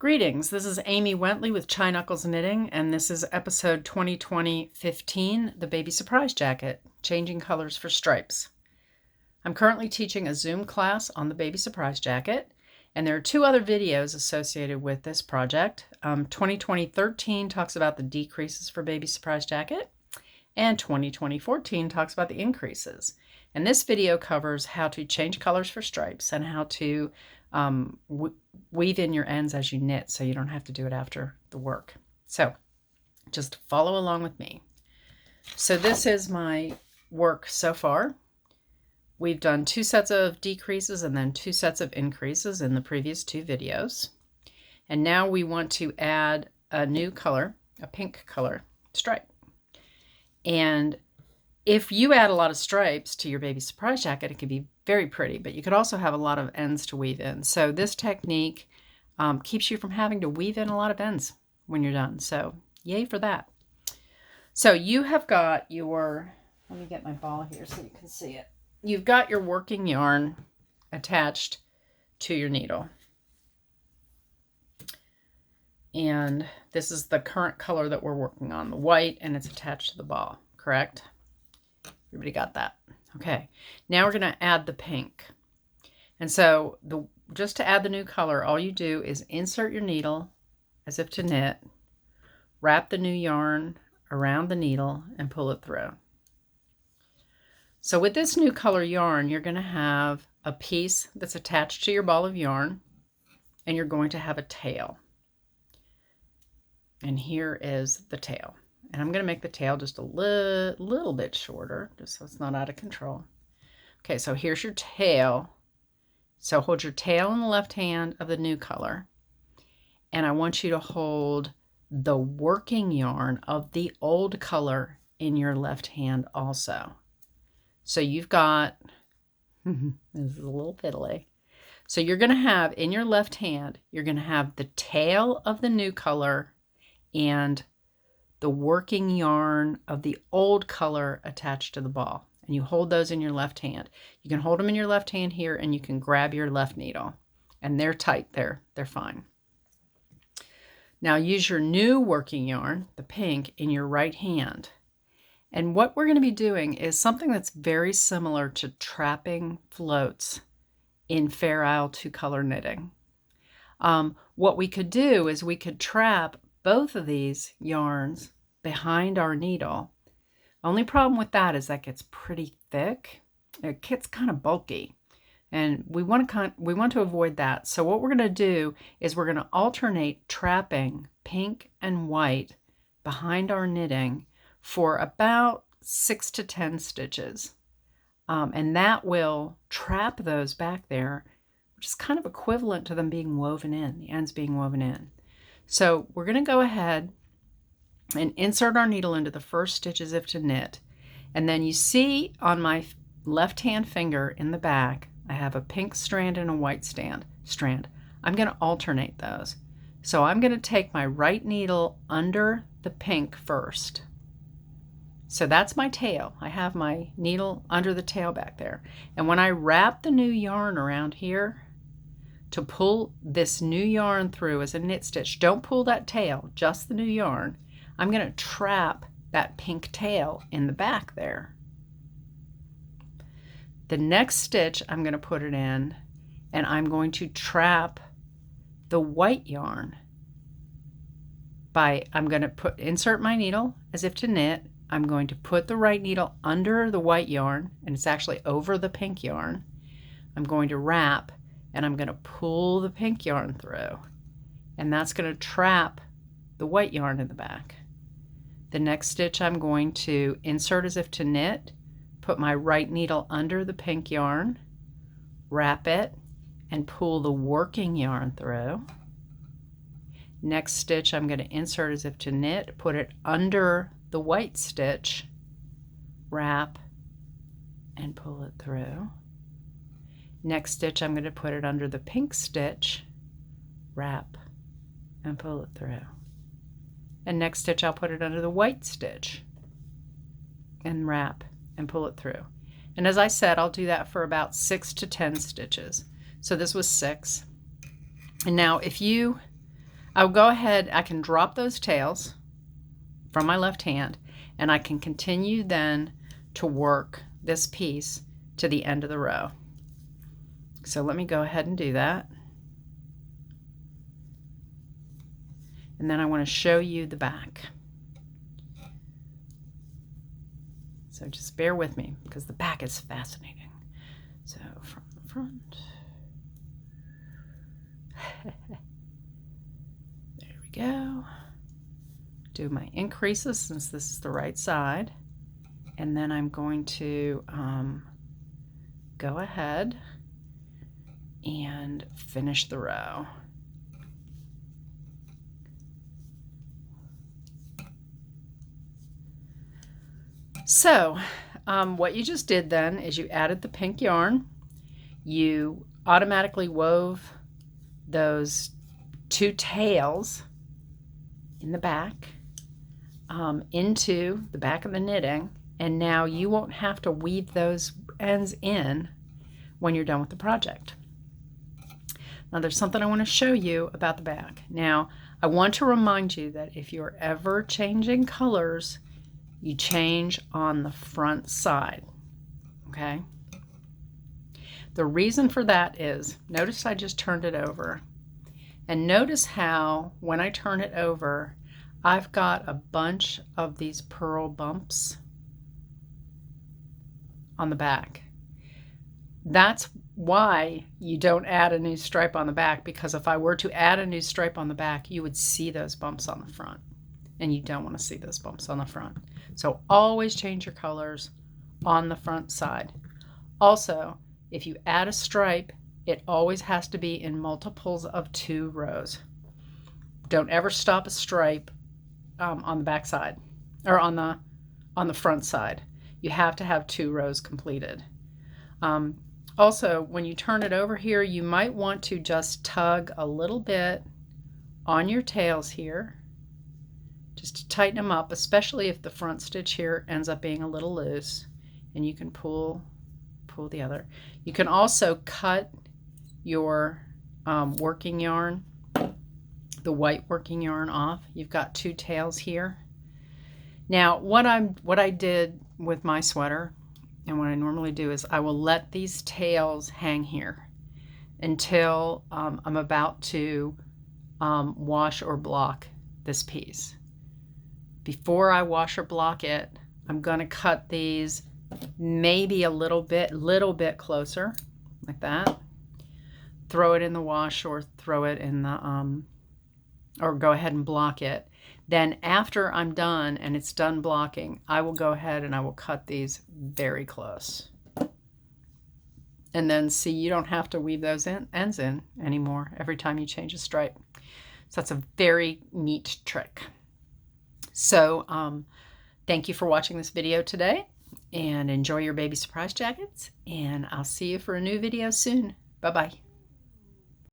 Greetings, this is Amy Wentley with Chai Knuckles Knitting, and this is episode 2020-15, the Baby Surprise Jacket, Changing Colors for Stripes. I'm currently teaching a Zoom class on the Baby Surprise Jacket, and there are two other videos associated with this project. 2020-13 talks about the decreases for Baby Surprise Jacket, and 2020-14 talks about the increases. And this video covers how to change colors for stripes and how to weave in your ends as you knit so you don't have to do it after the work. So just follow along with me. So this is my work so far. We've done 2 sets of decreases and then 2 sets of increases in the previous 2 videos. And now we want to add a new color, a pink color stripe. And if you add a lot of stripes to your Baby Surprise Jacket, it can be very pretty, but you could also have a lot of ends to weave in. So this technique keeps you from having to weave in a lot of ends when you're done. So yay for that. So you have got your, let me get my ball here so you can see it. You've got your working yarn attached to your needle. And this is the current color that we're working on, the white, and it's attached to the ball, correct? Everybody got that? Okay. Now we're going to add the pink. And so just to add the new color, all you do is insert your needle as if to knit, wrap the new yarn around the needle, and pull it through. So with this new color yarn, you're going to have a piece that's attached to your ball of yarn, and you're going to have a tail. And here is the tail. And I'm going to make the tail just a little bit shorter, just so it's not out of control. Okay, so here's your tail. So hold your tail in the left hand of the new color. And I want you to hold the working yarn of the old color in your left hand also. So you've got, this is a little fiddly. So you're going to have, in your left hand, you're going to have the tail of the new color and the working yarn of the old color attached to the ball. And you hold those in your left hand. You can hold them in your left hand here, and you can grab your left needle. And they're tight there. They're fine. Now use your new working yarn, the pink, in your right hand. And what we're going to be doing is something that's very similar to trapping floats in Fair Isle 2-color knitting. What we could do is we could trap both of these yarns behind our needle. Only problem with that is that gets pretty thick. It gets kind of bulky, and we want to avoid that. So what we're going to do is we're going to alternate trapping pink and white behind our knitting for about 6 to 10 stitches, and that will trap those back there, which is kind of equivalent to them being woven in, the ends being woven in. So we're going to go ahead and insert our needle into the first stitch as if to knit. And then you see on my left hand finger in the back, I have a pink strand and a white strand. I'm going to alternate those. So I'm going to take my right needle under the pink first. So that's my tail. I have my needle under the tail back there. And when I wrap the new yarn around here, to pull this new yarn through as a knit stitch, don't pull that tail, just the new yarn. I'm going to trap that pink tail in the back there. The next stitch, I'm going to put it in, and I'm going to trap the white yarn I'm going to insert my needle as if to knit. I'm going to put the right needle under the white yarn, and it's actually over the pink yarn. I'm going to wrap, and I'm going to pull the pink yarn through, and that's going to trap the white yarn in the back. The next stitch, I'm going to insert as if to knit, put my right needle under the pink yarn, wrap it, and pull the working yarn through. Next stitch, I'm going to insert as if to knit, put it under the white stitch, wrap, and pull it through. Next stitch, I'm going to put it under the pink stitch, wrap, and pull it through. And next stitch, I'll put it under the white stitch and wrap and pull it through. And as I said, I'll do that for about 6 to 10 stitches. So this was 6. And now if you I'll go ahead, I can drop those tails from my left hand, and I can continue then to work this piece to the end of the row. So let me go ahead and do that. And then I want to show you the back. So just bear with me because the back is fascinating. So from the front. There we go. Do my increases since this is the right side. And then I'm going to go ahead and finish the row. So what you just did then is you added the pink yarn. You automatically wove those 2 tails in the back into the back of the knitting, and now you won't have to weave those ends in when you're done with the project. Now there's something I want to show you about the back. Now I want to remind you that if you're ever changing colors, you change on the front side, okay? The reason for that is, notice I just turned it over, and notice how when I turn it over, I've got a bunch of these purl bumps on the back. That's why you don't add a new stripe on the back, because if I were to add a new stripe on the back, you would see those bumps on the front, and you don't want to see those bumps on the front. So always change your colors on the front side. Also, if you add a stripe, it always has to be in multiples of 2 rows. Don't ever stop a stripe on the back side or on the front side. You have to have 2 rows completed. Also, when you turn it over here, you might want to just tug a little bit on your tails here, just to tighten them up, especially if the front stitch here ends up being a little loose, and you can pull the other. You can also cut your working yarn, the white working yarn, off. You've got 2 tails here. Now what I did with my sweater, and what I normally do, is I will let these tails hang here until I'm about to wash or block this piece. Before I wash or block it, I'm going to cut these maybe a little bit closer, like that. Throw it in the wash, or throw it in the or go ahead and block it. Then after I'm done and it's done blocking, I will go ahead and I will cut these very close. And then see, you don't have to weave those ends in anymore every time you change a stripe. So that's a very neat trick. So thank you for watching this video today, and enjoy your baby surprise jackets, and I'll see you for a new video soon. Bye-bye.